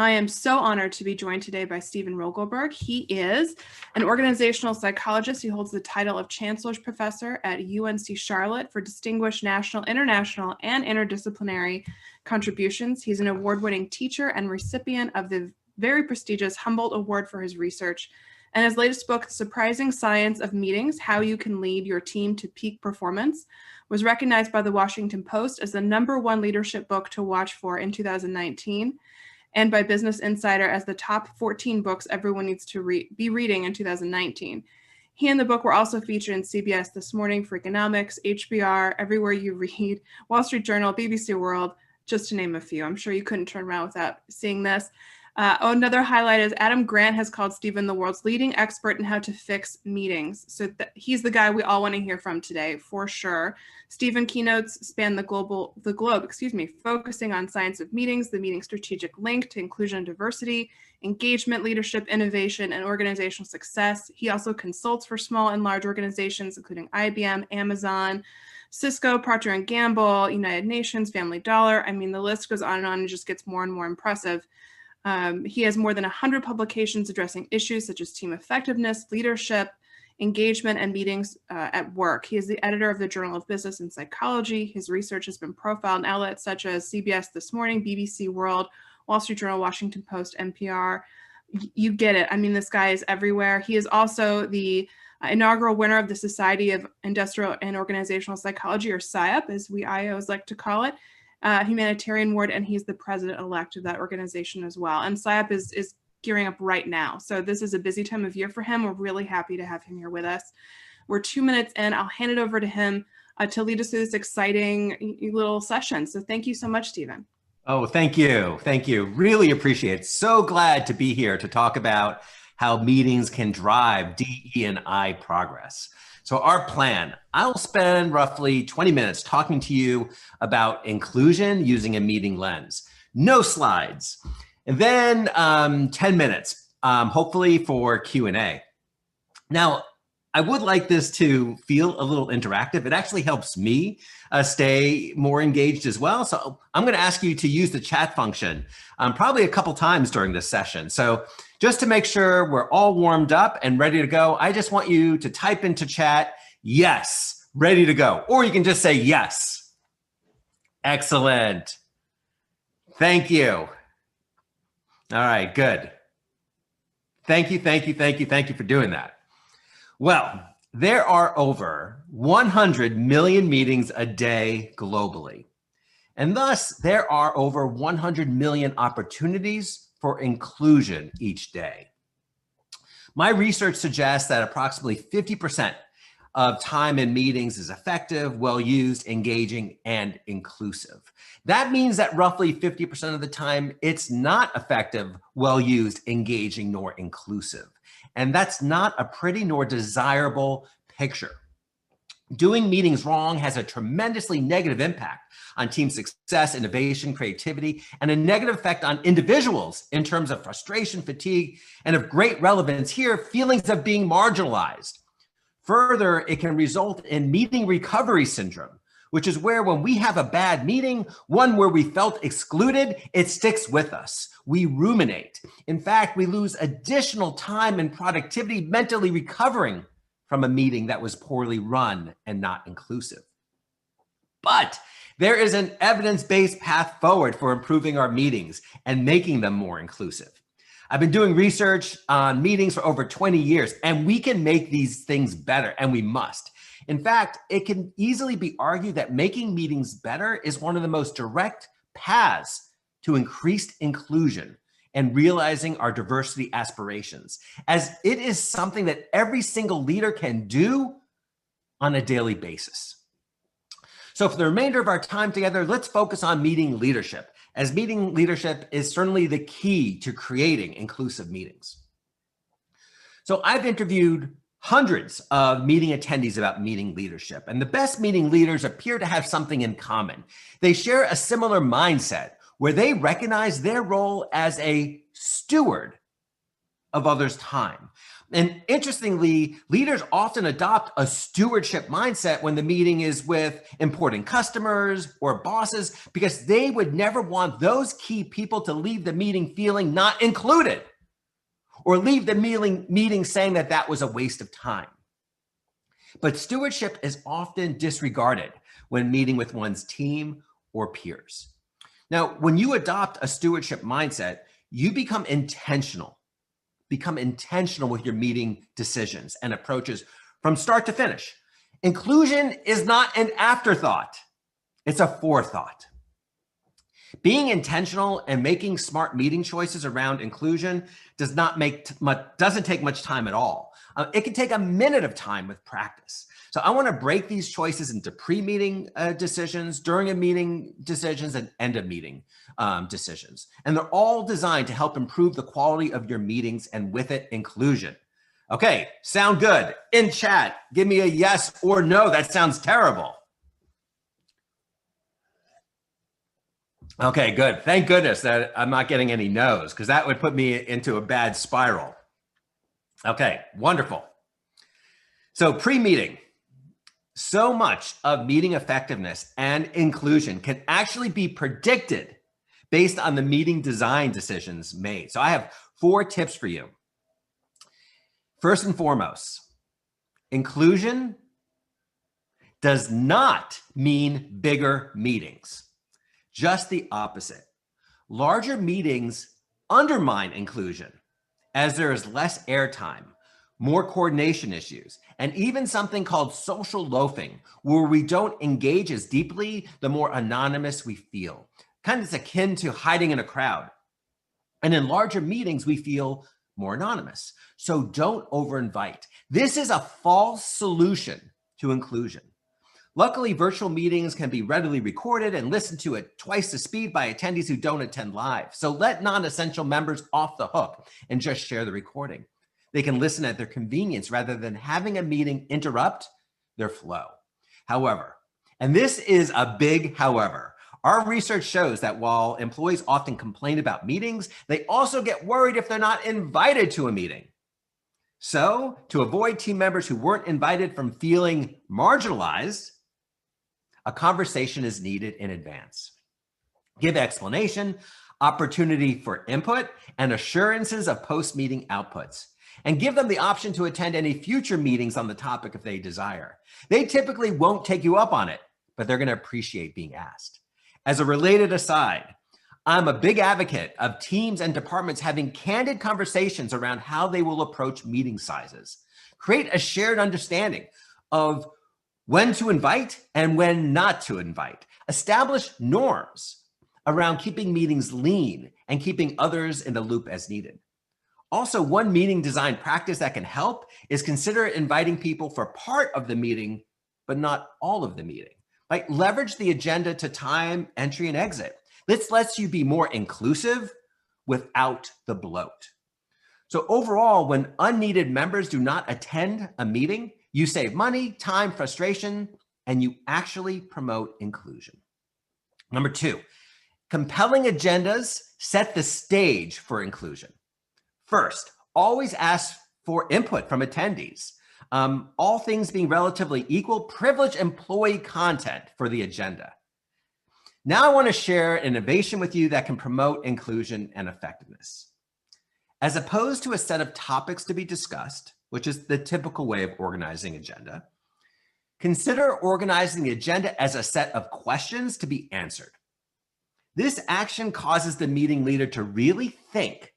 I am so honored to be joined today by Stephen Rogelberg. He is an organizational psychologist. He holds the title of Chancellor's Professor at UNC Charlotte for distinguished national, international, and interdisciplinary contributions. He's an award-winning teacher and recipient of the very prestigious Humboldt Award for his research. And his latest book, The Surprising Science of Meetings: How You Can Lead Your Team to Peak Performance, was recognized by the Washington Post as the #1 leadership book to watch for in 2019. And by Business Insider as the top 14 books everyone needs to be reading in 2019. He and the book were also featured in CBS This Morning, Freakonomics, HBR, Everywhere You Read, Wall Street Journal, BBC World, just to name a few. I'm sure you couldn't turn around without seeing this. Another highlight is Adam Grant has called Stephen the world's leading expert in how to fix meetings. So he's the guy we all want to hear from today, for sure. Stephen keynotes span the globe, focusing on science of meetings, the meeting strategic link to inclusion and diversity, engagement, leadership, innovation, and organizational success. He also consults for small and large organizations, including IBM, Amazon, Cisco, Procter & Gamble, United Nations, Family Dollar. I mean, the list goes on and just gets more and more impressive. He has more than 100 publications addressing issues such as team effectiveness, leadership, engagement, and meetings at work. He is the editor of the Journal of Business and Psychology. His research has been profiled in outlets such as CBS This Morning, BBC World, Wall Street Journal, Washington Post, NPR. You get it. I mean, this guy is everywhere. He is also the inaugural winner of the Society of Industrial and Organizational Psychology, or SIOP, as we IOs like to call it, humanitarian award, and he's the president-elect of that organization as well. And SIOP is gearing up right now. So this is a busy time of year for him. We're really happy to have him here with us. We're 2 minutes in. I'll hand it over to him to lead us through this exciting little session. So thank you so much, Stephen. Oh, thank you. Thank you. Really appreciate it. So glad to be here to talk about how meetings can drive DE&I progress. So our plan, I'll spend roughly 20 minutes talking to you about inclusion using a meeting lens. No slides. And then 10 minutes, hopefully for Q&A. Now, I would like this to feel a little interactive. It actually helps me stay more engaged as well. So I'm going to ask you to use the chat function probably a couple times during this session. So just to make sure we're all warmed up and ready to go, I just want you to type into chat, yes, ready to go. Or you can just say yes. Excellent. Thank you. All right, good. Thank you for doing that. Well, there are over 100 million meetings a day globally. And thus, there are over 100 million opportunities for inclusion each day. My research suggests that approximately 50% of time in meetings is effective, well-used, engaging, and inclusive. That means that roughly 50% of the time, it's not effective, well-used, engaging, nor inclusive. And that's not a pretty nor desirable picture. Doing meetings wrong has a tremendously negative impact on team success, innovation, creativity, and a negative effect on individuals in terms of frustration, fatigue, and of great relevance here, feelings of being marginalized. Further, it can result in meeting recovery syndrome, which is where when we have a bad meeting, one where we felt excluded, it sticks with us. We ruminate. In fact, we lose additional time and productivity mentally recovering from a meeting that was poorly run and not inclusive. But there is an evidence-based path forward for improving our meetings and making them more inclusive. I've been doing research on meetings for over 20 years, and we can make these things better, and we must. In fact, it can easily be argued that making meetings better is one of the most direct paths to increased inclusion and realizing our diversity aspirations, as it is something that every single leader can do on a daily basis. So for the remainder of our time together, let's focus on meeting leadership, as meeting leadership is certainly the key to creating inclusive meetings. So I've interviewed hundreds of meeting attendees about meeting leadership, and the best meeting leaders appear to have something in common. They share a similar mindset where they recognize their role as a steward of others' time. And interestingly, leaders often adopt a stewardship mindset when the meeting is with important customers or bosses, because they would never want those key people to leave the meeting feeling not included, or leave the meeting saying that that was a waste of time. But stewardship is often disregarded when meeting with one's team or peers. Now, when you adopt a stewardship mindset, you become intentional with your meeting decisions and approaches from start to finish. Inclusion is not an afterthought, it's a forethought. Being intentional and making smart meeting choices around inclusion doesn't take much time at all. It can take a minute of time with practice. So I want to break these choices into pre-meeting decisions, during a meeting decisions, and end of meeting decisions. And they're all designed to help improve the quality of your meetings and with it, inclusion. Okay, sound good? In chat, give me a yes or no. That sounds terrible. Okay, good. Thank goodness that I'm not getting any no's, because that would put me into a bad spiral. Okay, wonderful. So pre-meeting. So much of meeting effectiveness and inclusion can actually be predicted based on the meeting design decisions made. So I have 4 tips for you. First and foremost, inclusion does not mean bigger meetings. Just the opposite. Larger meetings undermine inclusion as there is less airtime, more coordination issues, and even something called social loafing, where we don't engage as deeply the more anonymous we feel. Kind of is akin to hiding in a crowd. And in larger meetings, we feel more anonymous. So don't over-invite. This is a false solution to inclusion. Luckily, virtual meetings can be readily recorded and listened to at twice the speed by attendees who don't attend live. So let non-essential members off the hook and just share the recording. They can listen at their convenience rather than having a meeting interrupt their flow. However, and this is a big however, our research shows that while employees often complain about meetings, they also get worried if they're not invited to a meeting. So to avoid team members who weren't invited from feeling marginalized, a conversation is needed in advance. Give explanation, opportunity for input, and assurances of post-meeting outputs. And give them the option to attend any future meetings on the topic if they desire. They typically won't take you up on it, but they're going to appreciate being asked. As a related aside, I'm a big advocate of teams and departments having candid conversations around how they will approach meeting sizes. Create a shared understanding of when to invite and when not to invite. Establish norms around keeping meetings lean and keeping others in the loop as needed. Also, one meeting design practice that can help is consider inviting people for part of the meeting, but not all of the meeting. Like leverage the agenda to time, entry, and exit. This lets you be more inclusive without the bloat. So overall, when unneeded members do not attend a meeting, you save money, time, frustration, and you actually promote inclusion. Number 2, compelling agendas set the stage for inclusion. First, always ask for input from attendees. All things being relatively equal, privilege employee content for the agenda. Now I want to share an innovation with you that can promote inclusion and effectiveness. As opposed to a set of topics to be discussed, which is the typical way of organizing agenda, consider organizing the agenda as a set of questions to be answered. This action causes the meeting leader to really think